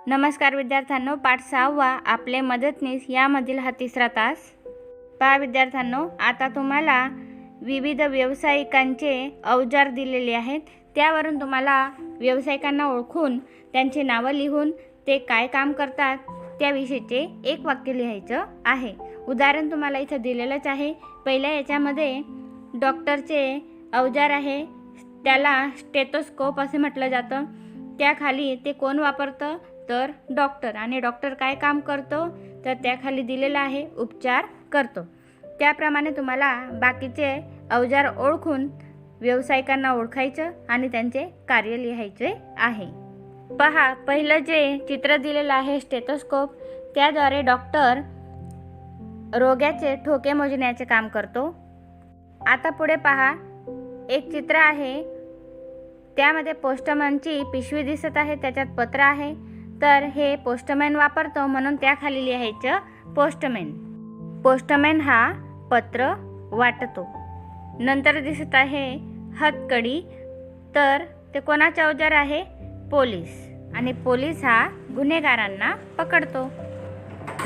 नमस्कार विद्यार्थ्यांनो, पाठ 6वा आपले मदतनीस यामधील हा तिसरा तास. पहा विद्यार्थ्यांनो, आता तुम्हाला विविध व्यावसायिकांचे अवजार दिलेले आहेत. त्यावरून तुम्हाला व्यावसायिकांना ओळखून त्यांची नावं लिहून ते काय काम करतात त्याविषयीचे एक वाक्य लिहायचं आहे. उदाहरण तुम्हाला इथं दिलेलंच आहे. पहिल्या याच्यामध्ये डॉक्टरचे अवजार आहे, त्याला स्टेथोस्कोप असे म्हटलं जातं. त्याखाली ते कोण वापरतं तर डॉक्टर, आणि डॉक्टर काय काम करतो तर त्याखाली दिलेलं आहे उपचार करतो. त्याप्रमाणे तुम्हाला बाकीचे अवजार ओळखून व्यावसायिकांना ओळखायचं आणि त्यांचे कार्य लिहायचे आहे. पहा, पहिलं जे चित्र दिलेलं आहे स्टेथोस्कोप, त्याद्वारे डॉक्टर रोग्याचे ठोके मोजण्याचे काम करतो. आता पुढे पहा, एक चित्र आहे, त्यामध्ये पोस्टमनची पिशवी दिसत आहे, त्याच्यात पत्र आहे. तर हे पोस्टमॅन वापरतो म्हणून त्याखाली लिहायचं पोस्टमॅन. पोस्टमॅन हा पत्र वाटतो. नंतर दिसत आहे हतकडी, तर ते कोणाचे अवजार आहे पोलीस, आणि पोलीस हा गुन्हेगारांना पकडतो.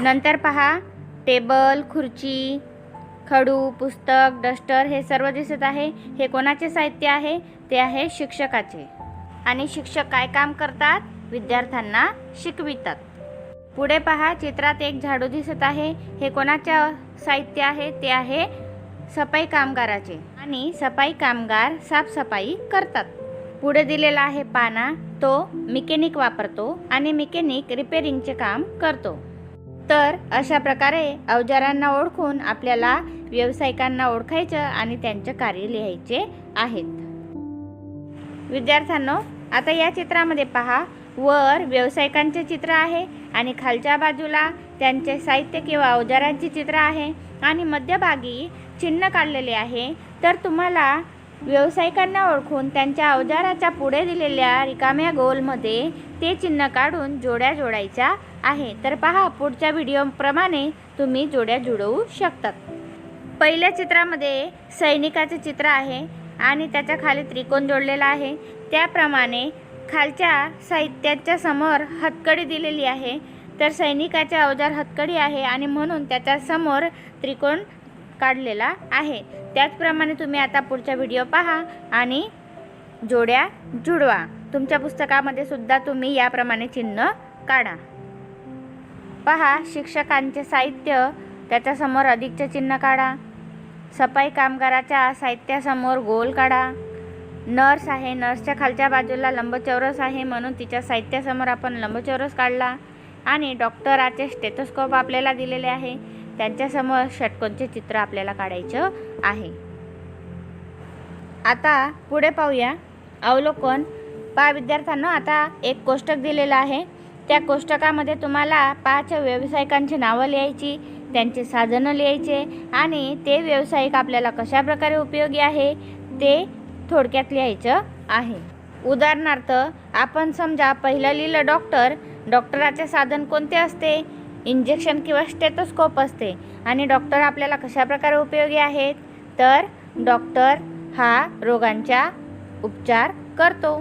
नंतर पहा, टेबल, खुर्ची, खडू, पुस्तक, डस्टर हे सर्व दिसत आहे. हे कोणाचे साहित्य आहे ते आहे शिक्षकाचे, आणि शिक्षक काय काम करतात विद्यार्थ्यांना शिकवितात. पुढे पहा, चित्रात एक झाडू दिसत आहे. हे कोणाचे साहित्य आहे ते आहे सफाई कामगाराचे, आणि सफाई कामगार साफसफाई करतात. पुढे दिलेला आहे पाना, तो मेकॅनिक वापरतो आणि मेकॅनिक रिपेरिंगचे काम करतो. तर अशा प्रकारे अवजारांना ओळखून आपल्याला व्यावसायिकांना ओळखायचं आणि त्यांचे कार्य लिहायचे आहेत. विद्यार्थ्यांनो, आता या चित्रामध्ये पहा, वर व्यावसायिकांचे चित्र आहे आणि खालच्या बाजूला त्यांचे साहित्य किंवा अवजारांचे चित्र आहे, आणि मध्यभागी चिन्ह काढलेले आहे. तर तुम्हाला व्यावसायिकांना ओळखून त्यांच्या अवजाराच्या पुढे दिलेल्या रिकाम्या गोलमध्ये ते चिन्ह काढून जोड्या जोडायच्या आहे. तर पहा, पुढच्या व्हिडिओप्रमाणे तुम्ही जोड्या जुळवू शकतात. पहिल्या चित्रामध्ये सैनिकाचे चित्र आहे आणि त्याच्या खाली त्रिकोण जोडलेला आहे. त्याप्रमाणे खालच्या साहित्याच्या समोर हतकडी दिलेली आहे. तर सैनिकाचे अवजार हतकडी आहे आणि म्हणून त्याच्या समोर त्रिकोण काढलेला आहे. त्याचप्रमाणे तुम्ही आता पुढचा व्हिडिओ पहा आणि जोड्या जुळवा. तुमच्या पुस्तकामध्ये सुद्धा तुम्ही याप्रमाणे चिन्ह काढा. पहा, शिक्षकांचे साहित्य, त्याच्यासमोर अधिकचे चिन्ह काढा. सफाई कामगाराच्या साहित्यासमोर गोल काढा. नर्स आहे, नर्सच्या खालच्या बाजूला लंबचौरस आहे म्हणून तिच्या साहित्यासमोर आपण लंबचौरस काढला. आणि डॉक्टराचे स्टेथोस्कोप आपल्याला दिलेले आहे, त्यांच्यासमोर षटकोनचे चित्र आपल्याला काढायचं आहे. आता पुढे पाहूया अवलोकन. पहा विद्यार्थ्यांनो, आता एक कोष्टक दिलेलं आहे. त्या कोष्टकामध्ये तुम्हाला 5 व्यावसायिकांची नावं लिहायची, त्यांचे साधनं लिहायचे, आणि ते व्यावसायिक आपल्याला कशा प्रकारे उपयोगी आहे ते थोडक्यात लिहायचं आहे. उदाहरणार्थ, आपण समजा पहिलं लिहिलं डॉक्टर. डॉक्टराचे साधन कोणते असते? इंजेक्शन किंवा स्टेथोस्कोप असते. आणि डॉक्टर आपल्याला कशा प्रकारे उपयोगी आहेत तर डॉक्टर हा रोगांचा उपचार करतो.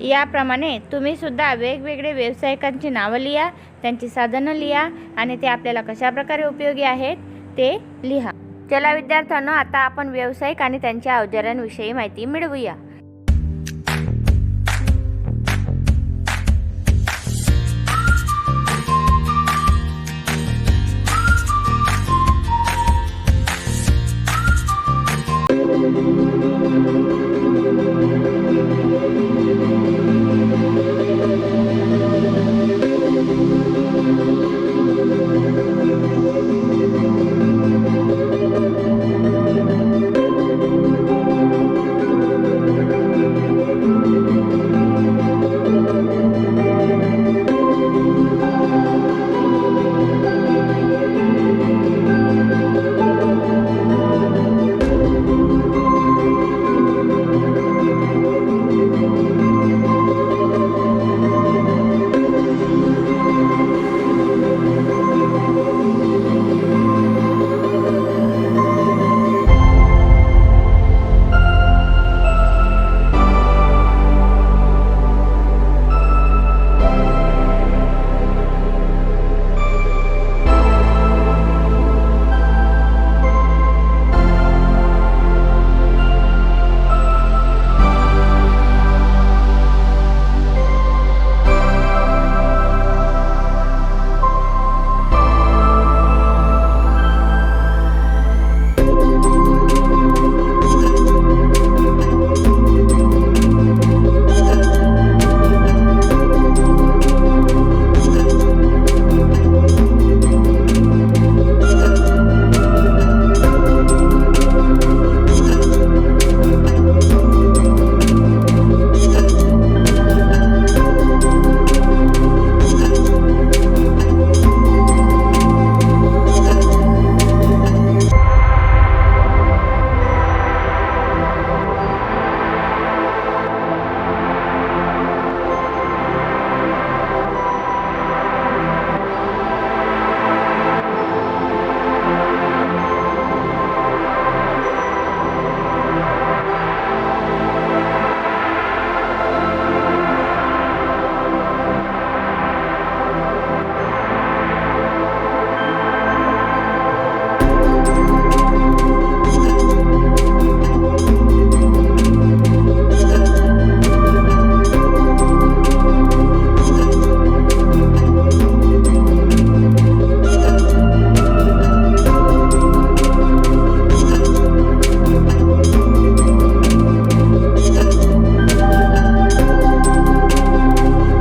याप्रमाणे तुम्ही सुद्धा वेगवेगळे व्यावसायिकांची नावं लिहा, त्यांची साधनं लिहा, आणि ते आपल्याला कशा प्रकारे उपयोगी आहेत ते लिहा. चला विद्यार्थ्यांनो, आता आपण व्यावसायिक आणि त्यांच्या अवजारांविषयी माहिती मिळवूया.